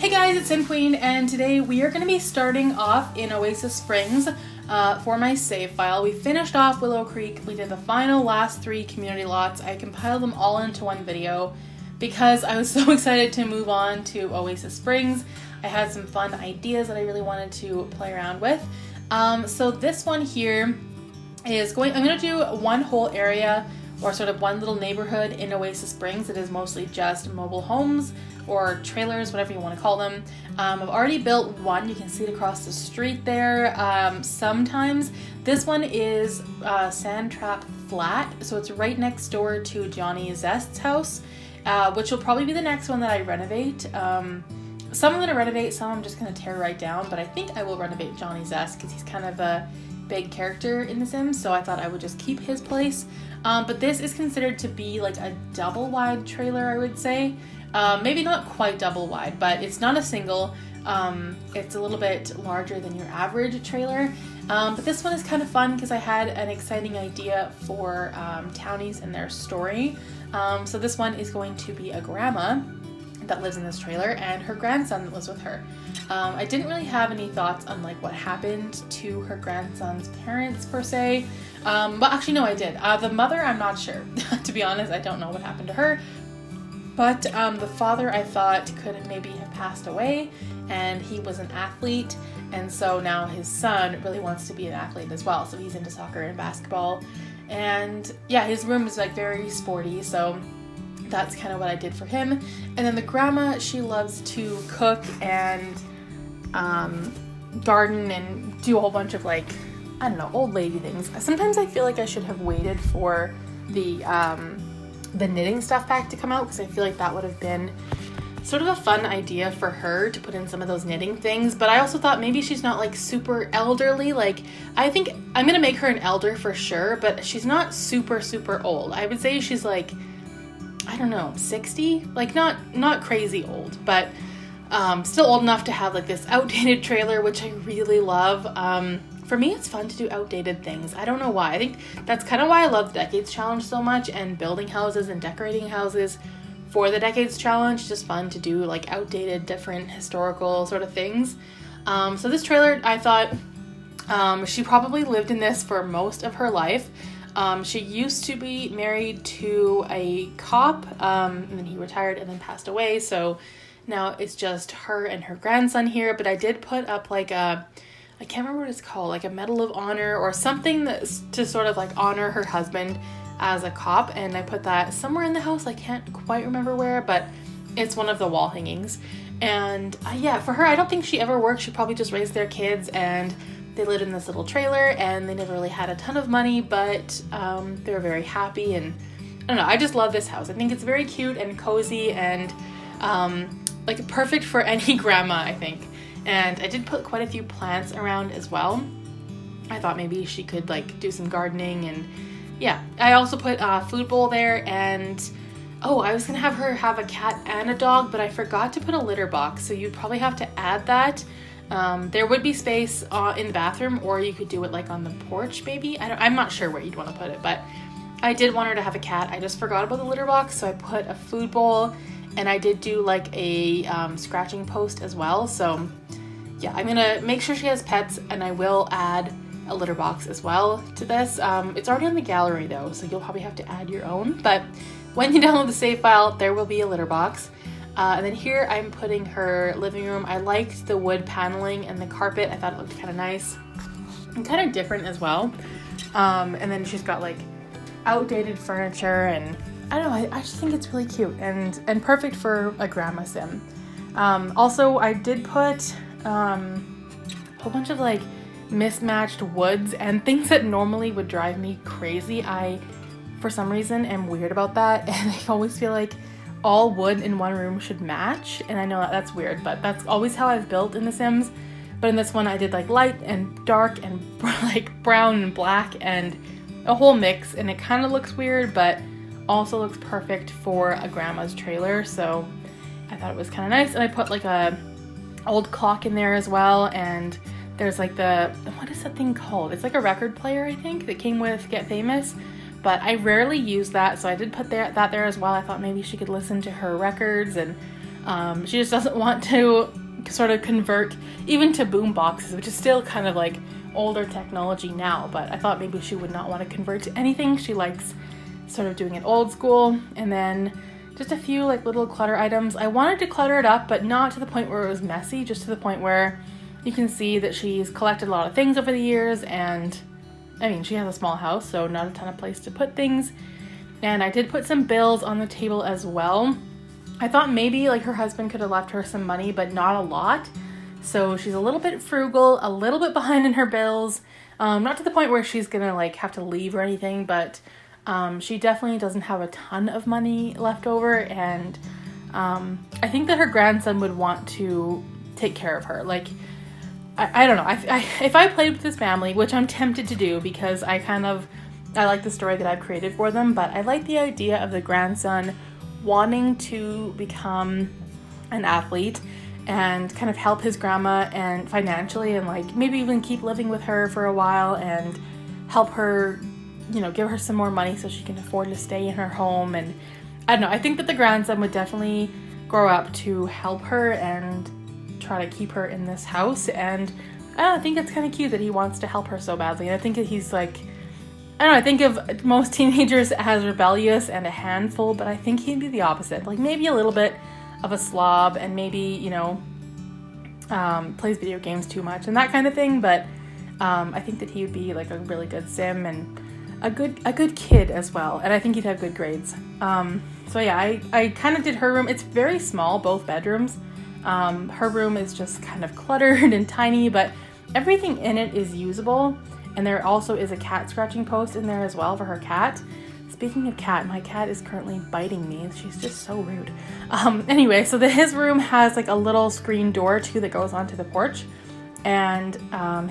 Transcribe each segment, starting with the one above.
Hey guys, it's Sim Queen, and today we are going to be starting off in Oasis Springs for my save file. We finished off Willow Creek. We did the final last 3 community lots. I compiled them all into one video because I was so excited to move on to Oasis Springs. I had some fun ideas that I really wanted to play around with. So this one here is I'm going to do one whole area, or sort of one little neighborhood in Oasis Springs. It is mostly just mobile homes or trailers, whatever you want to call them. I've already built one. You can see it across the street there. Sometimes this one is Sandtrap Flat, so it's right next door to Johnny Zest's house, which will probably be the next one that I renovate. Some I'm going to renovate, some I'm just going to tear right down, but I think I will renovate Johnny Zest because he's kind of a big character in The Sims, so I thought I would just keep his place. But this is considered to be like a double wide trailer, I would say. Maybe not quite double wide, but it's not a single. It's a little bit larger than your average trailer. But this one is kind of fun because I had an exciting idea for townies and their story. So this one is going to be a grandma that lives in this trailer and her grandson that lives with her. I didn't really have any thoughts on like what happened to her grandson's parents per se. Well, actually no, I did. The mother, I'm not sure. To be honest, I don't know what happened to her. But the father, I thought, could maybe have passed away, and he was an athlete, and so now his son really wants to be an athlete as well. So he's into soccer and basketball, and yeah, his room is like very sporty, so that's kind of what I did for him. And then the grandma, she loves to cook and garden and do a whole bunch of like, I don't know, old lady things. Sometimes I feel like I should have waited for the knitting stuff pack to come out, because I feel like that would have been sort of a fun idea for her to put in some of those knitting things. But I also thought maybe she's not like super elderly. Like, I think I'm gonna make her an elder for sure, but she's not super old. I would say she's like, I don't know, 60, like not crazy old, but still old enough to have like this outdated trailer, which I really love. For me, it's fun to do outdated things. I don't know why. I think that's kind of why I love the Decades Challenge so much, and building houses and decorating houses for the Decades Challenge. It's just fun to do like outdated, different historical sort of things. So this trailer, I thought she probably lived in this for most of her life. She used to be married to a cop, and then he retired and then passed away. So now it's just her and her grandson here. But I did put up like I can't remember what it's called, like a Medal of Honor or something that's to sort of like honor her husband as a cop, and I put that somewhere in the house. I can't quite remember where, but it's one of the wall hangings. And yeah, for her, I don't think she ever worked. She probably just raised their kids, and they lived in this little trailer, and they never really had a ton of money, but they were very happy. And I don't know, I just love this house. I think it's very cute and cozy and like perfect for any grandma, I think. And I did put quite a few plants around as well. I thought maybe she could like do some gardening, and yeah. I also put a food bowl there, and oh, I was gonna have her have a cat and a dog, but I forgot to put a litter box, so you'd probably have to add that. There would be space in the bathroom, or you could do it like on the porch maybe. I'm not sure where you'd want to put it, but I did want her to have a cat. I just forgot about the litter box, so I put a food bowl, and I did do like a scratching post as well. So yeah, I'm gonna make sure she has pets, and I will add a litter box as well to this. It's already on the gallery though, so you'll probably have to add your own, but when you download the save file, there will be a litter box. And then here I'm putting her living room. I liked the wood paneling and the carpet. I thought it looked kind of nice and kind of different as well. And then she's got like outdated furniture, and I don't know, I just think it's really cute and perfect for a grandma sim. Also, I did put a whole bunch of like mismatched woods and things that normally would drive me crazy. I, for some reason, am weird about that, and I always feel like all wood in one room should match, and I know that's weird, but that's always how I've built in The Sims. But in this one, I did like light and dark and like brown and black and a whole mix, and it kind of looks weird, but also looks perfect for a grandma's trailer. So I thought it was kind of nice, and I put like a old clock in there as well, and there's like what is that thing called? It's like a record player, I think, that came with Get Famous, but I rarely use that, so I did put that there as well. I thought maybe she could listen to her records, and She just doesn't want to sort of convert even to boom boxes, which is still kind of like older technology now, but I thought maybe she would not want to convert to anything. She likes sort of doing it old school. And then just a few like little clutter items. I wanted to clutter it up, but not to the point where it was messy, just to the point where you can see that she's collected a lot of things over the years. And I mean, she has a small house, so not a ton of place to put things. And I did put some bills on the table as well. I thought maybe like her husband could have left her some money, but not a lot. So she's a little bit frugal, a little bit behind in her bills. Not to the point where she's gonna like have to leave or anything, but she definitely doesn't have a ton of money left over. And I think that her grandson would want to take care of her. Like, I don't know. If I played with this family, which I'm tempted to do because I like the story that I've created for them, but I like the idea of the grandson wanting to become an athlete and kind of help his grandma and financially, and like maybe even keep living with her for a while and help her, you know, give her some more money so she can afford to stay in her home. And I don't know, I think that the grandson would definitely grow up to help her and try to keep her in this house. And I think it's kind of cute that he wants to help her so badly. And I think that he's like, I don't know, I think of most teenagers as rebellious and a handful, but I think he'd be the opposite. Like maybe a little bit of a slob and maybe, you know, plays video games too much and that kind of thing. But I think that he would be like a really good sim and a good kid as well. And I think he'd have good grades. So yeah, I kind of did her room. It's very small, both bedrooms. Her room is just kind of cluttered and tiny, but everything in it is usable. And there also is a cat scratching post in there as well for her cat. Speaking of cat, my cat is currently biting me. She's just so rude. Anyway, so his room has like a little screen door too that goes onto the porch. And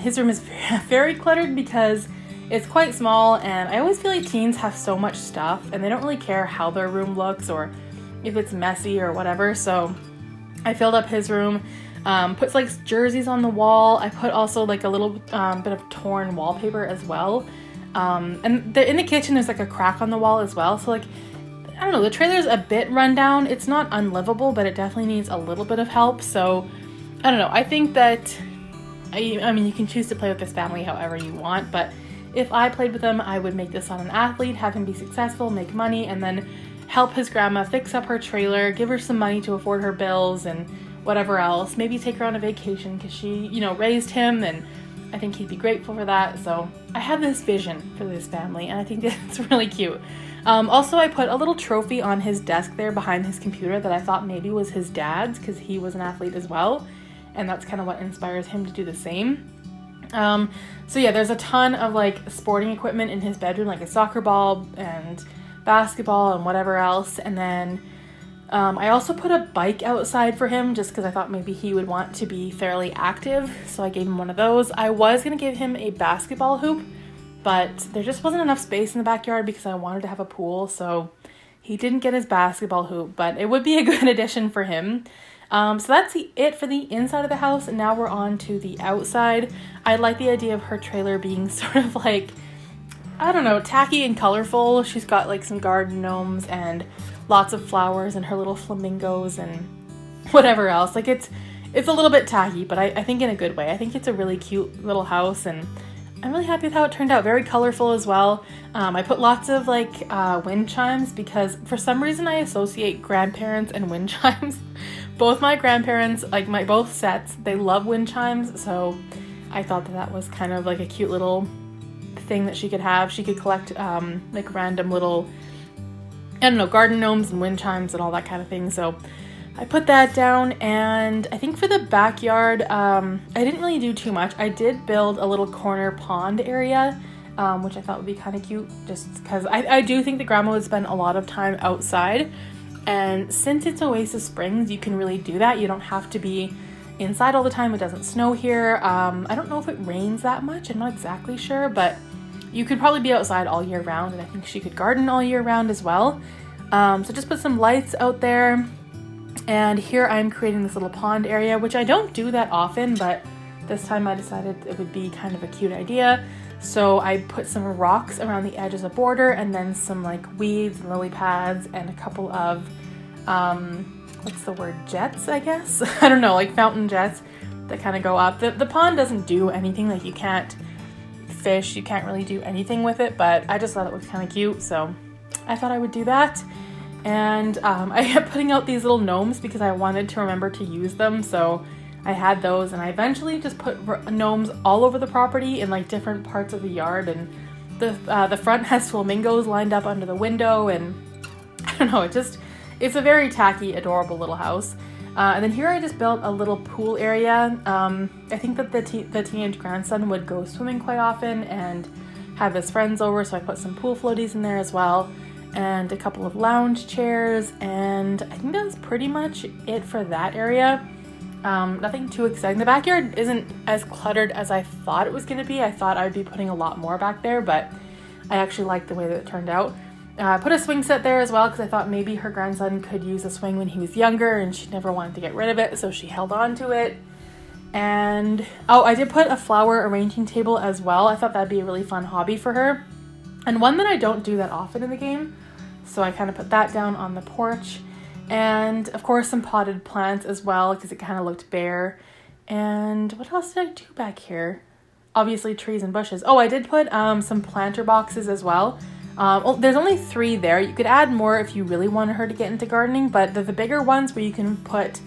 his room is very cluttered because it's quite small. And I always feel like teens have so much stuff and they don't really care how their room looks or if it's messy or whatever. So I filled up his room. Puts like jerseys on the wall. I put also like a little bit of torn wallpaper as well. And in the kitchen there's like a crack on the wall as well. So like, I don't know, the trailer's a bit run down. It's not unlivable, but it definitely needs a little bit of help. So I don't know. I think that, I mean, you can choose to play with this family however you want, but if I played with them, I would make this son an athlete, have him be successful, make money, and then help his grandma fix up her trailer, give her some money to afford her bills and whatever else, maybe take her on a vacation because she, you know, raised him, and I think he'd be grateful for that. So I have this vision for this family and I think it's really cute. Also, I put a little trophy on his desk there behind his computer that I thought maybe was his dad's because he was an athlete as well, and that's kind of what inspires him to do the same. So yeah, there's a ton of like sporting equipment in his bedroom, like a soccer ball and basketball and whatever else. And then I also put a bike outside for him just because I thought maybe he would want to be fairly active. So I gave him one of those. I was going to give him a basketball hoop, but there just wasn't enough space in the backyard because I wanted to have a pool. So he didn't get his basketball hoop, but it would be a good addition for him. So that's it for the inside of the house. And now we're on to the outside. I like the idea of her trailer being sort of like, I don't know, tacky and colorful. She's got like some garden gnomes and lots of flowers and her little flamingos and whatever else. Like it's a little bit tacky, but I think in a good way. I think it's a really cute little house and I'm really happy with how it turned out. Very colorful as well. I put lots of like wind chimes because for some reason I associate grandparents and wind chimes. Both my grandparents, like both sets, they love wind chimes. So I thought that was kind of like a cute little thing that she could have. She could collect like random little, I don't know, garden gnomes and wind chimes and all that kind of thing. So I put that down. And I think for the backyard, I didn't really do too much. I did build a little corner pond area, which I thought would be kind of cute just because I do think the grandma would spend a lot of time outside. And since it's Oasis Springs, you can really do that. You don't have to be inside all the time. It doesn't snow here. I don't know if it rains that much. I'm not exactly sure, but you could probably be outside all year round, and I think she could garden all year round as well. So just put some lights out there. And here I'm creating this little pond area, which I don't do that often, but this time I decided it would be kind of a cute idea. So I put some rocks around the edge as a border and then some like weeds and lily pads and a couple of what's the word, jets, I guess? I don't know, like fountain jets that kind of go up. The pond doesn't do anything, like you can't fish, you can't really do anything with it, but I just thought it looked kind of cute, so I thought I would do that. And I kept putting out these little gnomes because I wanted to remember to use them, so I had those, and I eventually just put gnomes all over the property in like different parts of the yard, and the front has flamingos lined up under the window, and I don't know, it's a very tacky, adorable little house. And then here I just built a little pool area. I think that the teenage grandson would go swimming quite often and have his friends over, so I put some pool floaties in there as well, and a couple of lounge chairs, and I think that's pretty much it for that area. Nothing too exciting. The backyard isn't as cluttered as I thought it was going to be. I thought I'd be putting a lot more back there, but I actually liked the way that it turned out. I put a swing set there as well because I thought maybe her grandson could use a swing when he was younger and she never wanted to get rid of it, so she held on to it. And oh, I did put a flower arranging table as well. I thought that'd be a really fun hobby for her, and one that I don't do that often in the game, so I kind of put that down on the porch. And of course some potted plants as well because it kind of looked bare. And what else did I do back here? Obviously trees and bushes. Oh, I did put some planter boxes as well. There's only 3 there. You could add more if you really wanted her to get into gardening, but the bigger ones where you can put,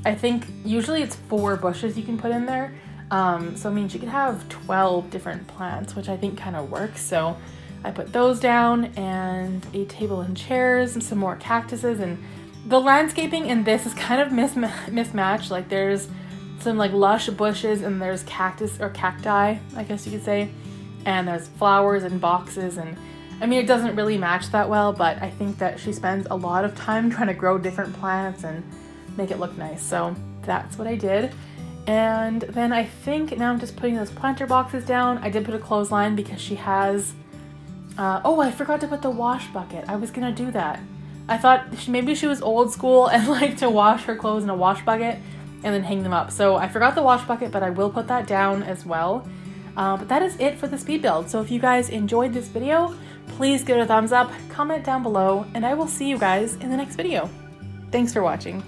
I think usually it's 4 bushes you can put in there. So I mean, she could have 12 different plants, which I think kind of works. So I put those down, and a table and chairs and some more cactuses. And the landscaping in this is kind of mismatched. Like there's some like lush bushes, and there's cactus or cacti, I guess you could say, and there's flowers and boxes, and I mean it doesn't really match that well, but I think that she spends a lot of time trying to grow different plants and make it look nice. So that's what I did. And then I think now I'm just putting those planter boxes down. I did put a clothesline because she has oh, I forgot to put the wash bucket. I was gonna do that. I thought maybe she was old school and liked to wash her clothes in a wash bucket and then hang them up. So I forgot the wash bucket, but I will put that down as well. But that is it for the speed build. So if you guys enjoyed this video, please give it a thumbs up, comment down below, and I will see you guys in the next video. Thanks for watching.